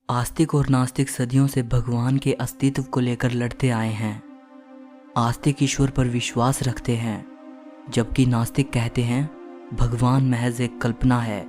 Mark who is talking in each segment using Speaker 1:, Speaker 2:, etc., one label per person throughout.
Speaker 1: आस्तिक और नास्तिक सदियों से भगवान के अस्तित्व को लेकर लड़ते आए हैं। आस्तिक ईश्वर पर विश्वास रखते हैं, जबकि नास्तिक कहते हैं भगवान महज एक कल्पना है।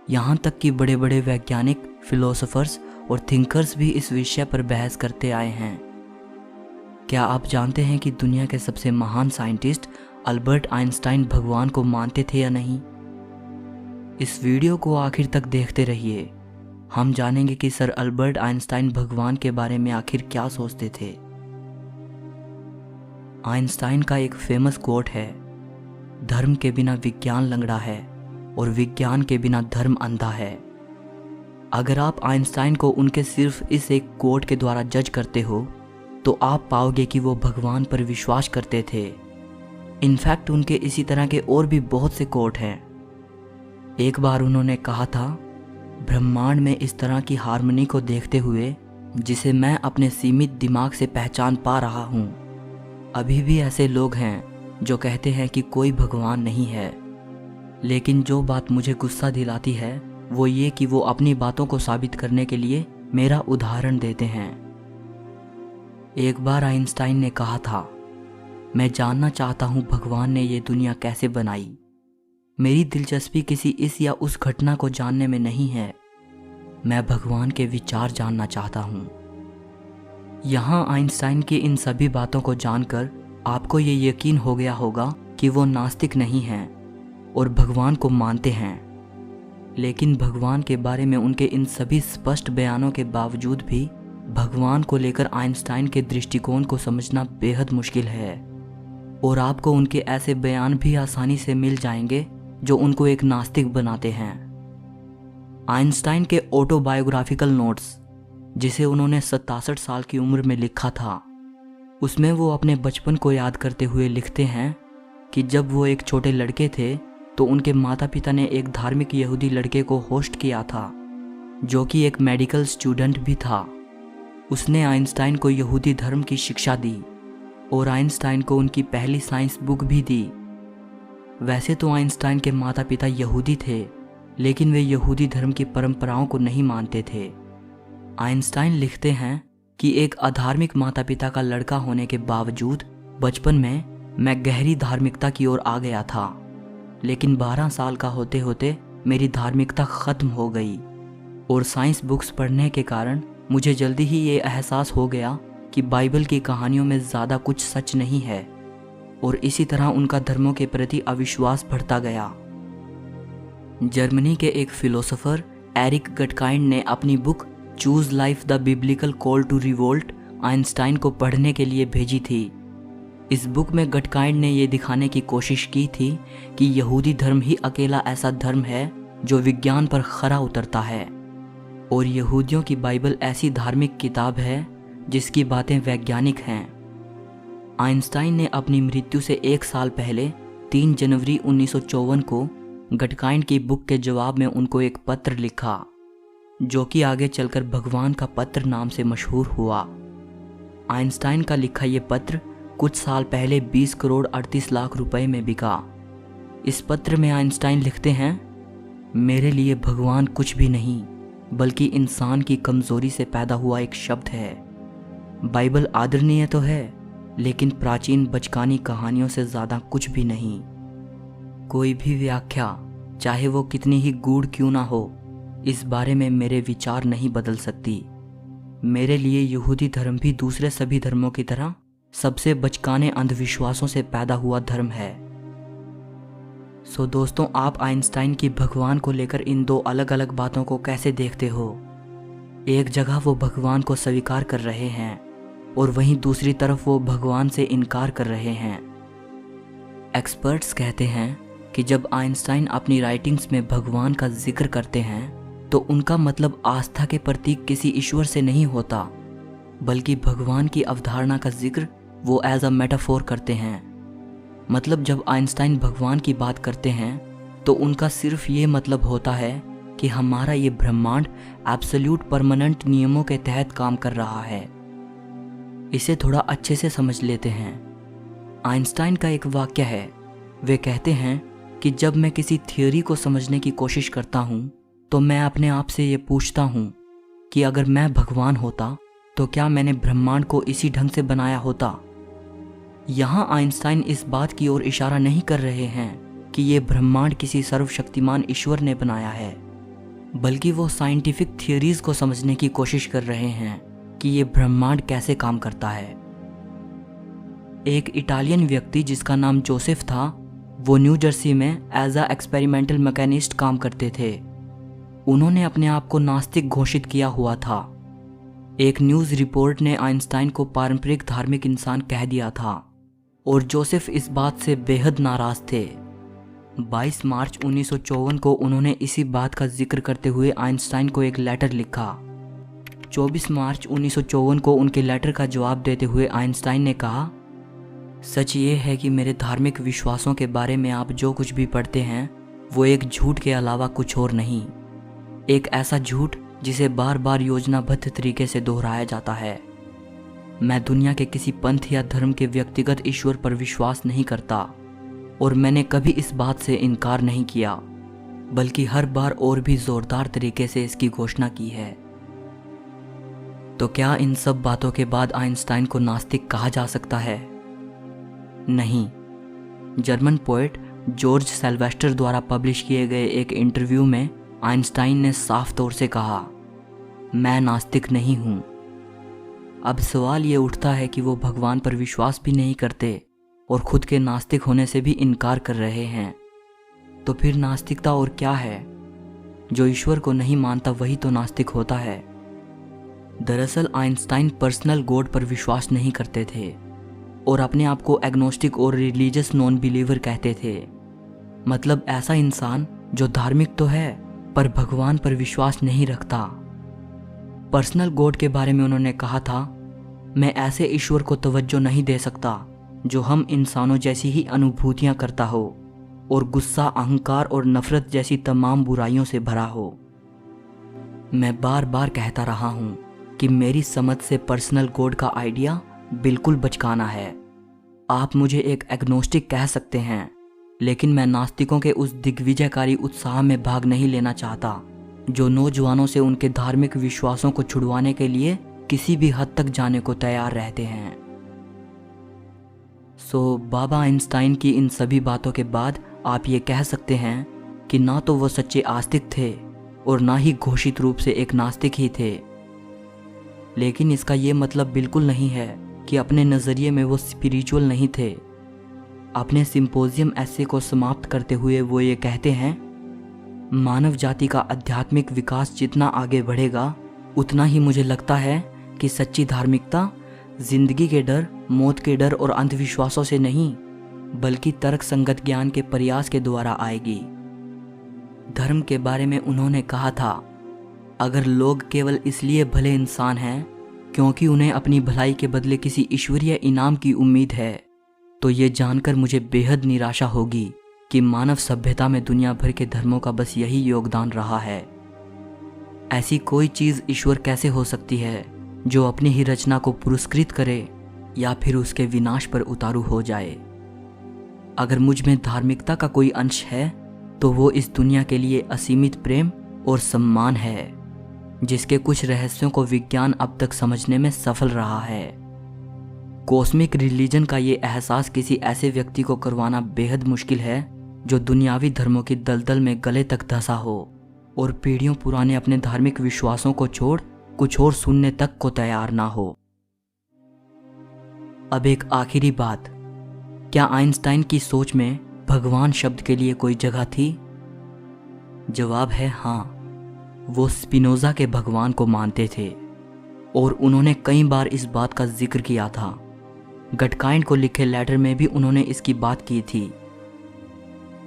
Speaker 1: यहाँ तक कि बड़े बड़े वैज्ञानिक, फिलोसोफर्स और थिंकर्स भी इस विषय पर बहस करते आए हैं। क्या आप जानते हैं कि दुनिया के सबसे महान साइंटिस्ट अल्बर्ट आइंस्टाइन भगवान को मानते थे या नहीं? इस वीडियो को आखिर तक देखते रहिए। हम जानेंगे कि सर अल्बर्ट आइंस्टाइन भगवान के बारे में आखिर क्या सोचते थे। आइंस्टाइन का एक फेमस कोट है, धर्म के बिना विज्ञान लंगड़ा है और विज्ञान के बिना धर्म अंधा है। अगर आप आइंस्टाइन को उनके सिर्फ इस एक कोट के द्वारा जज करते हो तो आप पाओगे कि वो भगवान पर विश्वास करते थे। इनफैक्ट उनके इसी तरह के और भी बहुत से कोट हैं। एक बार उन्होंने कहा था, ब्रह्मांड में इस तरह की हार्मनी को देखते हुए जिसे मैं अपने सीमित दिमाग से पहचान पा रहा हूँ, अभी भी ऐसे लोग हैं जो कहते हैं कि कोई भगवान नहीं है। लेकिन जो बात मुझे गुस्सा दिलाती है वो ये कि वो अपनी बातों को साबित करने के लिए मेरा उदाहरण देते हैं। एक बार आइंस्टाइन ने कहा था, मैं जानना चाहता हूँ भगवान ने ये दुनिया कैसे बनाई। मेरी दिलचस्पी किसी इस या उस घटना को जानने में नहीं है, मैं भगवान के विचार जानना चाहता हूँ। यहाँ आइंस्टाइन की इन सभी बातों को जानकर आपको ये यकीन हो गया होगा कि वो नास्तिक नहीं हैं और भगवान को मानते हैं। लेकिन भगवान के बारे में उनके इन सभी स्पष्ट बयानों के बावजूद भी भगवान को लेकर आइंस्टाइन के दृष्टिकोण को समझना बेहद मुश्किल है। और आपको उनके ऐसे बयान भी आसानी से मिल जाएंगे जो उनको एक नास्तिक बनाते हैं। आइंस्टाइन के ऑटोबायोग्राफिकल नोट्स, जिसे उन्होंने 67 साल की उम्र में लिखा था, उसमें वो अपने बचपन को याद करते हुए लिखते हैं कि जब वो एक छोटे लड़के थे तो उनके माता पिता ने एक धार्मिक यहूदी लड़के को होस्ट किया था जो कि एक मेडिकल स्टूडेंट भी था। उसने आइंस्टाइन को यहूदी धर्म की शिक्षा दी और आइंस्टाइन को उनकी पहली साइंस बुक भी दी। वैसे तो आइंस्टाइन के माता पिता यहूदी थे, लेकिन वे यहूदी धर्म की परंपराओं को नहीं मानते थे। आइंस्टाइन लिखते हैं कि एक अधार्मिक माता पिता का लड़का होने के बावजूद बचपन में मैं गहरी धार्मिकता की ओर आ गया था, लेकिन 12 साल का होते होते मेरी धार्मिकता खत्म हो गई और साइंस बुक्स पढ़ने के कारण मुझे जल्दी ही ये एहसास हो गया कि बाइबल की कहानियों में ज़्यादा कुछ सच नहीं है, और इसी तरह उनका धर्मों के प्रति अविश्वास बढ़ता गया। जर्मनी के एक फिलोसोफर एरिक गटकाइंड ने अपनी book choose life the biblical call to revolt Einstein को पढ़ने के लिए भेजी थी। इस बुक में गटकाइंड ने यह दिखाने की कोशिश की थी कि यहूदी धर्म ही अकेला ऐसा धर्म है जो विज्ञान पर खरा उतरता है, और यहूदियों की बाइबल ऐसी धार्मिक किताब है जिसकी बातें वैज्ञानिक हैं। आइंस्टाइन ने अपनी मृत्यु से 1 साल पहले 3 जनवरी 1954 को गटकाइंड की बुक के जवाब में उनको एक पत्र लिखा, जो कि आगे चलकर भगवान का पत्र नाम से मशहूर हुआ। आइंस्टाइन का लिखा ये पत्र कुछ साल पहले 20 करोड़ 38 लाख रुपए में बिका। इस पत्र में आइंस्टाइन लिखते हैं, मेरे लिए भगवान कुछ भी नहीं बल्कि इंसान की कमजोरी से पैदा हुआ एक शब्द है। बाइबल आदरणीय तो है, लेकिन प्राचीन बचकानी कहानियों से ज़्यादा कुछ भी नहीं। कोई भी व्याख्या, चाहे वो कितनी ही गूढ़ क्यों ना हो, इस बारे में मेरे विचार नहीं बदल सकती। मेरे लिए यहूदी धर्म भी दूसरे सभी धर्मों की तरह सबसे बचकाने अंधविश्वासों से पैदा हुआ धर्म है। सो दोस्तों, आप आइंस्टाइन की भगवान को लेकर इन 2 अलग अलग बातों को कैसे देखते हो? एक जगह वो भगवान को स्वीकार कर रहे हैं और वहीं दूसरी तरफ वो भगवान से इनकार कर रहे हैं। एक्सपर्ट्स कहते हैं कि जब आइंस्टाइन अपनी राइटिंग्स में भगवान का जिक्र करते हैं तो उनका मतलब आस्था के प्रतीक किसी ईश्वर से नहीं होता, बल्कि भगवान की अवधारणा का जिक्र वो एज अ मेटाफोर करते हैं। मतलब जब आइंस्टाइन भगवान की बात करते हैं तो उनका सिर्फ ये मतलब होता है कि हमारा ये ब्रह्मांड एब्सोल्यूट परमानेंट नियमों के तहत काम कर रहा है। इसे थोड़ा अच्छे से समझ लेते हैं। आइंस्टाइन का एक वाक्य है, वे कहते हैं कि जब मैं किसी थ्योरी को समझने की कोशिश करता हूँ तो मैं अपने आप से ये पूछता हूँ, कि अगर मैं भगवान होता तो क्या मैंने ब्रह्मांड को इसी ढंग से बनाया होता। यहाँ आइंस्टाइन इस बात की ओर इशारा नहीं कर रहे हैं कि ये ब्रह्मांड किसी सर्वशक्तिमान ईश्वर ने बनाया है, बल्कि वो साइंटिफिक थियोरीज को समझने की कोशिश कर रहे हैं कि ये ब्रह्मांड कैसे काम करता है। एक इटालियन व्यक्ति जिसका नाम जोसेफ था, वो न्यू जर्सी में एज अ एक्सपेरिमेंटल मैकेनिस्ट काम करते थे। उन्होंने अपने आप को नास्तिक घोषित किया हुआ था। एक न्यूज़ रिपोर्ट ने आइंस्टाइन को पारंपरिक धार्मिक इंसान कह दिया था और जोसेफ इस बात से बेहद नाराज थे। 22 मार्च 1954 को उन्होंने इसी बात का जिक्र करते हुए आइंस्टाइन को एक लेटर लिखा। 24 मार्च 1954 को उनके लेटर का जवाब देते हुए आइंस्टाइन ने कहा, सच ये है कि मेरे धार्मिक विश्वासों के बारे में आप जो कुछ भी पढ़ते हैं वो एक झूठ के अलावा कुछ और नहीं। एक ऐसा झूठ जिसे बार बार योजनाबद्ध तरीके से दोहराया जाता है। मैं दुनिया के किसी पंथ या धर्म के व्यक्तिगत ईश्वर पर विश्वास नहीं करता और मैंने कभी इस बात से इनकार नहीं किया, बल्कि हर बार और भी जोरदार तरीके से इसकी घोषणा की है। तो क्या इन सब बातों के बाद आइंस्टाइन को नास्तिक कहा जा सकता है? नहीं। जर्मन पोएट जॉर्ज सेल्वेस्टर द्वारा पब्लिश किए गए एक इंटरव्यू में आइंस्टाइन ने साफ तौर से कहा, मैं नास्तिक नहीं हूं। अब सवाल ये उठता है कि वो भगवान पर विश्वास भी नहीं करते और खुद के नास्तिक होने से भी इनकार कर रहे हैं। तो फिर नास्तिकता और क्या है? जो ईश्वर को नहीं मानता वही तो नास्तिक होता है। दरअसल आइंस्टाइन पर्सनल गॉड पर विश्वास नहीं करते थे और अपने आप को एग्नोस्टिक और रिलीजियस नॉन बिलीवर कहते थे। मतलब ऐसा इंसान जो धार्मिक तो है पर भगवान पर विश्वास नहीं रखता। पर्सनल गॉड के बारे में उन्होंने कहा था, मैं ऐसे ईश्वर को तवज्जो नहीं दे सकता जो हम इंसानों जैसी ही अनुभूतियां करता हो और गुस्सा, अहंकार और नफरत जैसी तमाम बुराइयों से भरा हो। मैं बार बार कहता रहा हूं कि मेरी समझ से पर्सनल गॉड का आइडिया बिल्कुल बचकाना है। आप मुझे एक एग्नोस्टिक कह सकते हैं, लेकिन मैं नास्तिकों के उस दिग्विजयकारी उत्साह में भाग नहीं लेना चाहता जो नौजवानों से उनके धार्मिक विश्वासों को छुड़वाने के लिए किसी भी हद तक जाने को तैयार रहते हैं। बाबा आइंस्टाइन की इन सभी बातों के बाद आप ये कह सकते हैं कि ना तो वो सच्चे आस्तिक थे और ना ही घोषित रूप से एक नास्तिक ही थे। लेकिन इसका ये मतलब बिल्कुल नहीं है कि अपने नज़रिए में वो स्पिरिचुअल नहीं थे। अपने सिंपोजियम ऐसे को समाप्त करते हुए वो ये कहते हैं, मानव जाति का आध्यात्मिक विकास जितना आगे बढ़ेगा उतना ही मुझे लगता है कि सच्ची धार्मिकता जिंदगी के डर, मौत के डर और अंधविश्वासों से नहीं बल्कि तर्क संगत ज्ञान के प्रयास के द्वारा आएगी। धर्म के बारे में उन्होंने कहा था, अगर लोग केवल इसलिए भले इंसान हैं क्योंकि उन्हें अपनी भलाई के बदले किसी ईश्वरीय इनाम की उम्मीद है, तो ये जानकर मुझे बेहद निराशा होगी कि मानव सभ्यता में दुनिया भर के धर्मों का बस यही योगदान रहा है। ऐसी कोई चीज़ ईश्वर कैसे हो सकती है जो अपनी ही रचना को पुरस्कृत करे या फिर उसके विनाश पर उतारू हो जाए। अगर मुझ में धार्मिकता का कोई अंश है तो वो इस दुनिया के लिए असीमित प्रेम और सम्मान है, जिसके कुछ रहस्यों को विज्ञान अब तक समझने में सफल रहा है। कॉस्मिक रिलीजन का ये एहसास किसी ऐसे व्यक्ति को करवाना बेहद मुश्किल है जो दुनियावी धर्मों की दलदल में गले तक धंसा हो और पीढ़ियों पुराने अपने धार्मिक विश्वासों को छोड़ कुछ और सुनने तक को तैयार ना हो। अब एक आखिरी बात, क्या आइंस्टाइन की सोच में भगवान शब्द के लिए कोई जगह थी? जवाब है हाँ। वो स्पिनोजा के भगवान को मानते थे और उन्होंने कई बार इस बात का जिक्र किया था। गटकाइंड को लिखे लेटर में भी उन्होंने इसकी बात की थी।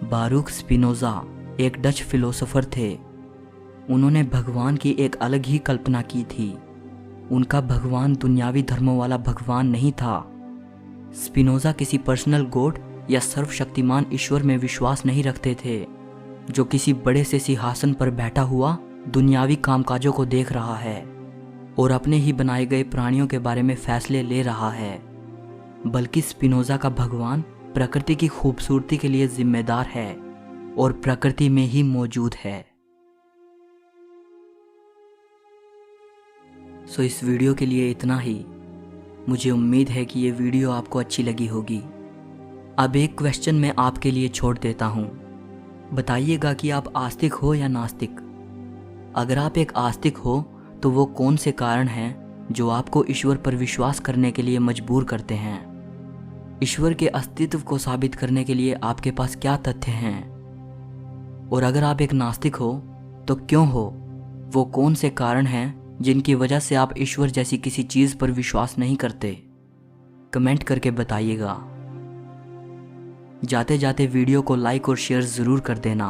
Speaker 1: बारूक स्पिनोजा एक डच फिलोसोफर थे। उन्होंने भगवान की एक अलग ही कल्पना की थी। उनका भगवान दुनियावी धर्मों वाला भगवान नहीं था। स्पिनोजा किसी पर्सनल गॉड या सर्वशक्तिमान ईश्वर में विश्वास नहीं रखते थे जो किसी बड़े से सिंहासन पर बैठा हुआ दुनियावी कामकाजों को देख रहा है और अपने ही बनाए गए प्राणियों के बारे में फैसले ले रहा है, बल्कि स्पिनोजा का भगवान प्रकृति की खूबसूरती के लिए जिम्मेदार है और प्रकृति में ही मौजूद है। सो इस वीडियो के लिए इतना ही। मुझे उम्मीद है कि ये वीडियो आपको अच्छी लगी होगी। अब एक क्वेश्चन मैं आपके लिए छोड़ देता हूँ। बताइएगा कि आप आस्तिक हो या नास्तिक। अगर आप एक आस्तिक हो तो वो कौन से कारण हैं जो आपको ईश्वर पर विश्वास करने के लिए मजबूर करते हैं? ईश्वर के अस्तित्व को साबित करने के लिए आपके पास क्या तथ्य हैं? और अगर आप एक नास्तिक हो तो क्यों हो? वो कौन से कारण हैं जिनकी वजह से आप ईश्वर जैसी किसी चीज़ पर विश्वास नहीं करते? कमेंट करके बताइएगा। जाते जाते वीडियो को लाइक और शेयर ज़रूर कर देना।